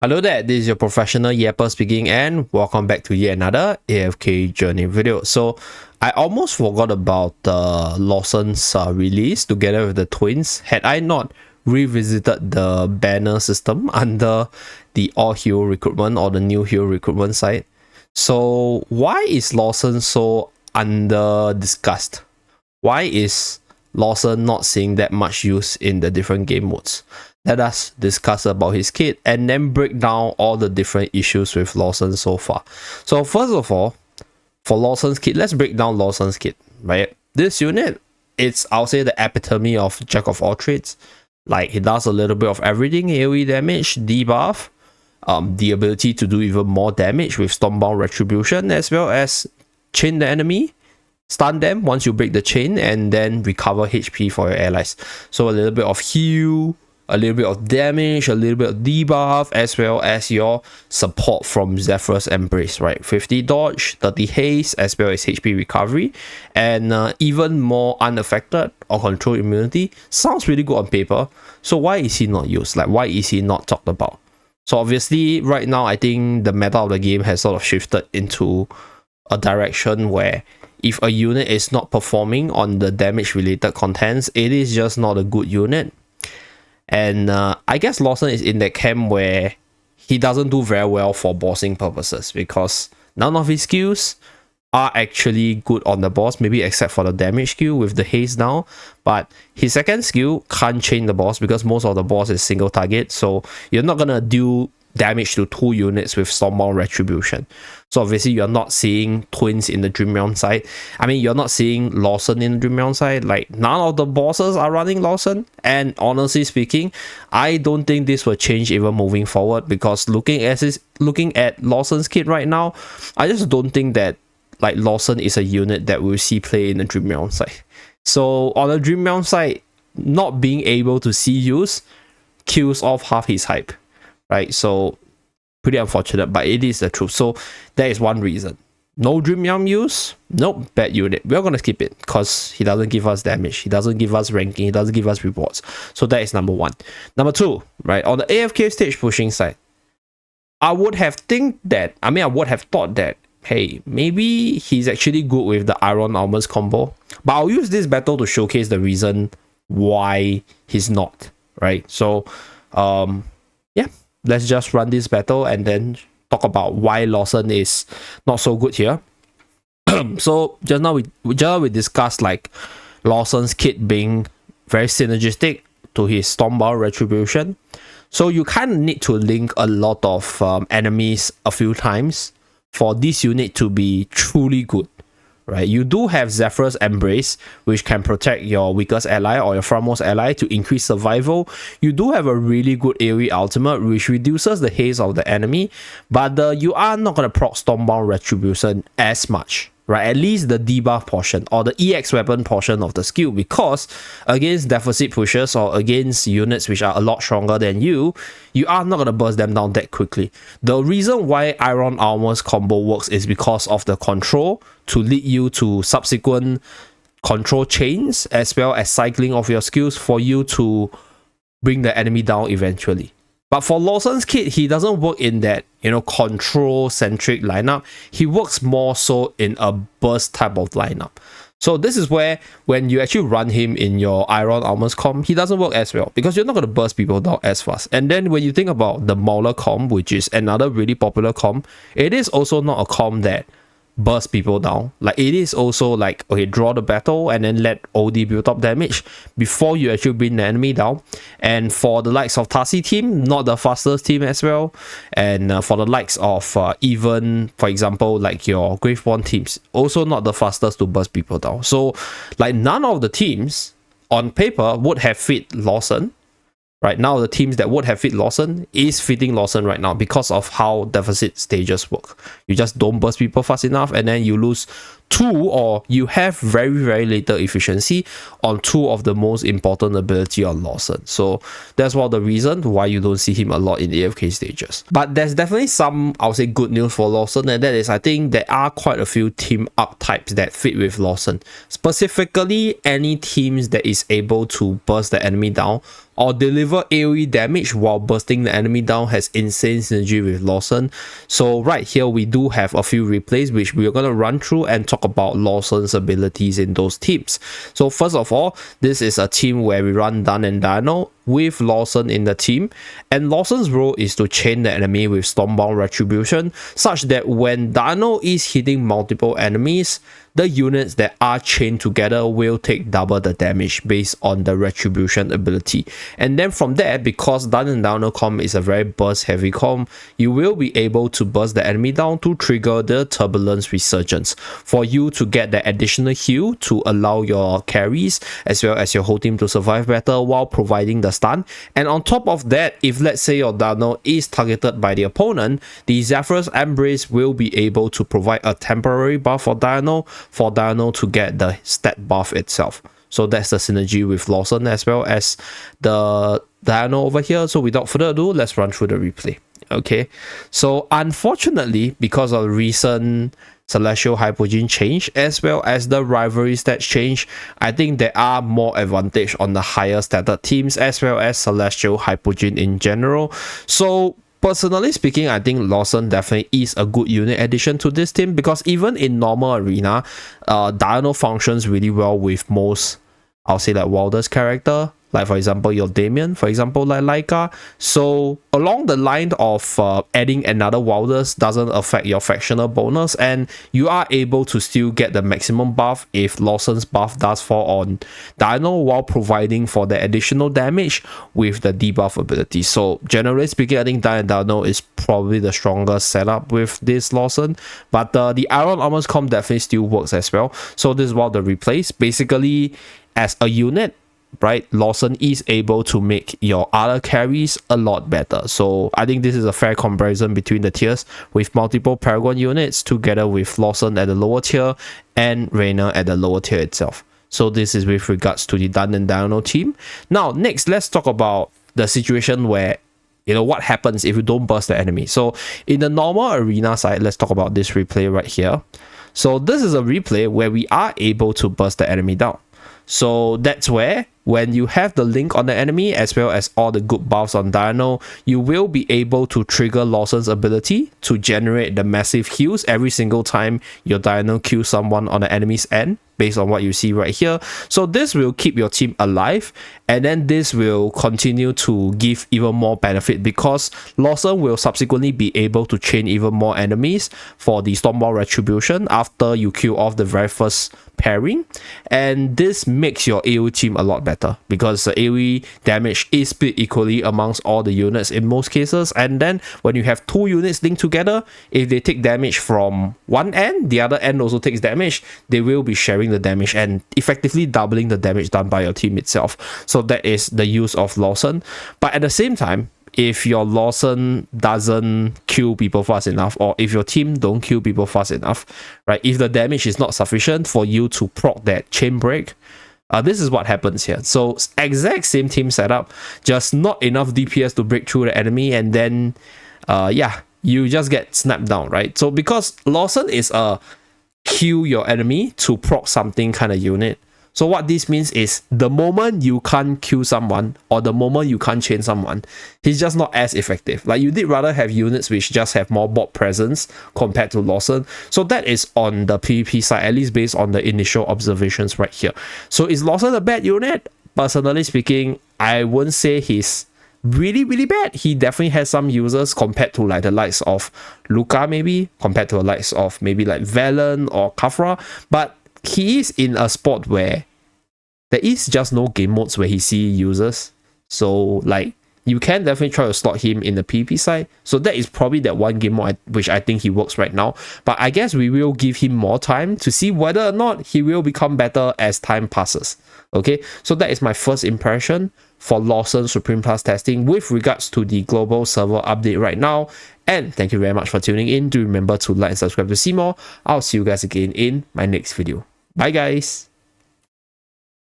Hello there, this is your professional Yapper speaking and welcome back to yet another AFK journey video. So I almost forgot about the Lorson's release together with the twins had I not revisited the banner system under the all hero recruitment or the new hero recruitment site. So why is Lorson so under discussed? Why is Lorson not seeing that much use in the different game modes? Let us discuss about his kit and then break down all the different issues with Lorson so far. So first of all, for Lorson's kit, let's break down Lorson's kit, right? This unit, it's, I'll say, the epitome of jack of all trades. Like, he does a little bit of everything: AoE damage, debuff, the ability to do even more damage with Stormbound Retribution, as well as chain the enemy, stun them once you break the chain, and then recover HP for your allies. So a little bit of heal, a little bit of damage, a little bit of debuff, as well as your support from Zephyr's Embrace, right? 50 dodge, 30 haste, as well as HP recovery, and even more unaffected or control immunity. Sounds really good on paper. So why is he not used? Like, why is he not talked about? So obviously, right now, I think the meta of the game has sort of shifted into a direction where if a unit is not performing on the damage-related contents, it is just not a good unit. And I guess Lorson is in that camp where he doesn't do very well for bossing purposes because none of his skills are actually good on the boss, maybe except for the damage skill with the haste down. But his second skill can't chain the boss because most of the boss is single target, so you're not gonna do damage to 2 units with Stormbound Retribution. So obviously you're not seeing twins in the Dream Realm side. I mean, you're not seeing Lorson in the Dream Realm side. Like, none of the bosses are running Lorson. And honestly speaking, I don't think this will change even moving forward, because looking at Lorson's kit right now, I just don't think that like Lorson is a unit that we'll see play in the Dream Realm side. So on the Dream Realm side, not being able to see use kills off half his hype. Right, so pretty unfortunate, but it is the truth. So that is one reason. No Dream Realm use, nope, bad unit. We're gonna skip it because he doesn't give us damage, he doesn't give us ranking, he doesn't give us rewards. So that is number one. Number two, right, on the AFK stage pushing side, I would have thought that, hey, maybe he's actually good with the Iron Armors combo. But I'll use this battle to showcase the reason why he's not, right? So yeah, let's just run this battle and then talk about why Lorson is not so good here. So just now we discussed like Lorson's kit being very synergistic to his Stormbound Retribution. So you kind of need to link a lot of enemies a few times for this unit to be truly good. Right, you do have Zephyr's Embrace, which can protect your weakest ally or your frontmost ally to increase survival. You do have a really good AoE ultimate, which reduces the haste of the enemy, but you are not going to proc Stormbound Retribution as much. Right, at least the debuff portion or the EX weapon portion of the skill, because against deficit pushers or against units which are a lot stronger than you are not going to burst them down that quickly. The reason why Iron Armors combo works is because of the control to lead you to subsequent control chains, as well as cycling of your skills for you to bring the enemy down eventually. But for Lorson's kit, he doesn't work in that, control-centric lineup. He works more so in a burst type of lineup. So this is where, when you actually run him in your Iron Armors comp, he doesn't work as well, because you're not going to burst people down as fast. And then when you think about the Mauler comp, which is another really popular comp, it is also not a comp that burst people down. Like, it is also like, okay, draw the battle and then let OD build up damage before you actually bring the enemy down. And for the likes of Tasi team, not the fastest team as well. And for the likes of even, for example, like your Graveborn teams, also not the fastest to burst people down. So like, none of the teams on paper would have fit Lorson. Right now, the teams that would have fit Lorson is fitting Lorson right now because of how deficit stages work. You just don't burst people fast enough, and then you lose you have very little efficiency on 2 of the most important ability on Lorson. So that's one of the reasons why you don't see him a lot in AFK stages. But there's definitely some, I'll say, good news for Lorson, and that is I think there are quite a few team up types that fit with Lorson. Specifically, any teams that is able to burst the enemy down or deliver AoE damage while bursting the enemy down has insane synergy with Lorson. So right here we do have a few replays which we are going to run through and talk about Lorson's abilities in those teams. So first of all, this is a team where we run Dan and Dino with Lorson in the team, and Lorson's role is to chain the enemy with Stormbound Retribution such that when Dino is hitting multiple enemies, the units that are chained together will take double the damage based on the Retribution ability. And then from there, because Dan and Dino comp is a very burst heavy comp, you will be able to burst the enemy down to trigger the Turbulence Resurgence for you to get the additional heal to allow your carries as well as your whole team to survive better while providing the stun. And on top of that, if let's say your Dino is targeted by the opponent, the Zephyrus Embrace will be able to provide a temporary buff for Dino to get the stat buff itself. So that's the synergy with Lorson as well as the Dino over here. So without further ado, let's run through the replay. Okay, so unfortunately, because of recent Celestial Hypogean change as well as the rivalry stats change, I think there are more advantage on the higher stated teams as well as Celestial Hypogean in general. So personally speaking, I think Lorson definitely is a good unit addition to this team, because even in normal arena, Dino functions really well with most, I'll say, like wildest character, like for example your Damien, for example like Laika. So along the line of adding another wildest doesn't affect your fractional bonus, and you are able to still get the maximum buff if Lorson's buff does fall on Dino while providing for the additional damage with the debuff ability. So generally speaking, I think Dino is probably the strongest setup with this Lorson, but the Iron Armor's comp definitely still works as well. So this is one of the replays. Basically, as a unit, right, Lorson is able to make your other carries a lot better. So I think this is a fair comparison between the tiers, with multiple Paragon units together with Lorson at the lower tier and Reina at the lower tier itself. So this is with regards to the Dan and Dino team. Now next, let's talk about the situation where, you know, what happens if you don't burst the enemy. So in the normal arena side, let's talk about this replay right here. So this is a replay where we are able to burst the enemy down. So that's where, when you have the link on the enemy as well as all the good buffs on Dino, you will be able to trigger Lorson's ability to generate the massive heals every single time your Dino kills someone on the enemy's end, based on what you see right here. So this will keep your team alive, and then this will continue to give even more benefit because Lorson will subsequently be able to chain even more enemies for the Stormbound Retribution after you kill off the very first pairing, and this makes your AoE team a lot better because the AoE damage is split equally amongst all the units in most cases. And then when you have 2 units linked together, if they take damage from one end, the other end also takes damage, they will be sharing the damage and effectively doubling the damage done by your team itself. So that is the use of Lorson. But at the same time, if your Lorson doesn't kill people fast enough, or if your team don't kill people fast enough, right, if the damage is not sufficient for you to proc that chain break, this is what happens here. So exact same team setup, just not enough DPS to break through the enemy, and then yeah, you just get snapped down, right? So because Lorson is a kill your enemy to proc something kind of unit, so what this means is the moment you can't kill someone or the moment you can't chain someone, he's just not as effective. Like, you did rather have units which just have more bot presence compared to Lorson. So that is on the PvP side, at least based on the initial observations right here. So is Lorson a bad unit? Personally speaking, I wouldn't say he's really bad. He definitely has some users compared to like the likes of Luca, maybe compared to the likes of maybe like Valen or Kafra, but he is in a spot where there is just no game modes where he sees users. So like, you can definitely try to slot him in the PvP side. So that is probably that one game mode which I think he works right now. But I guess we will give him more time to see whether or not he will become better as time passes. Okay, so that is my first impression for Lorson Supreme Plus testing with regards to the global server update right now. And thank you very much for tuning in. Do remember to like and subscribe to see more. I'll see you guys again in my next video. Bye guys.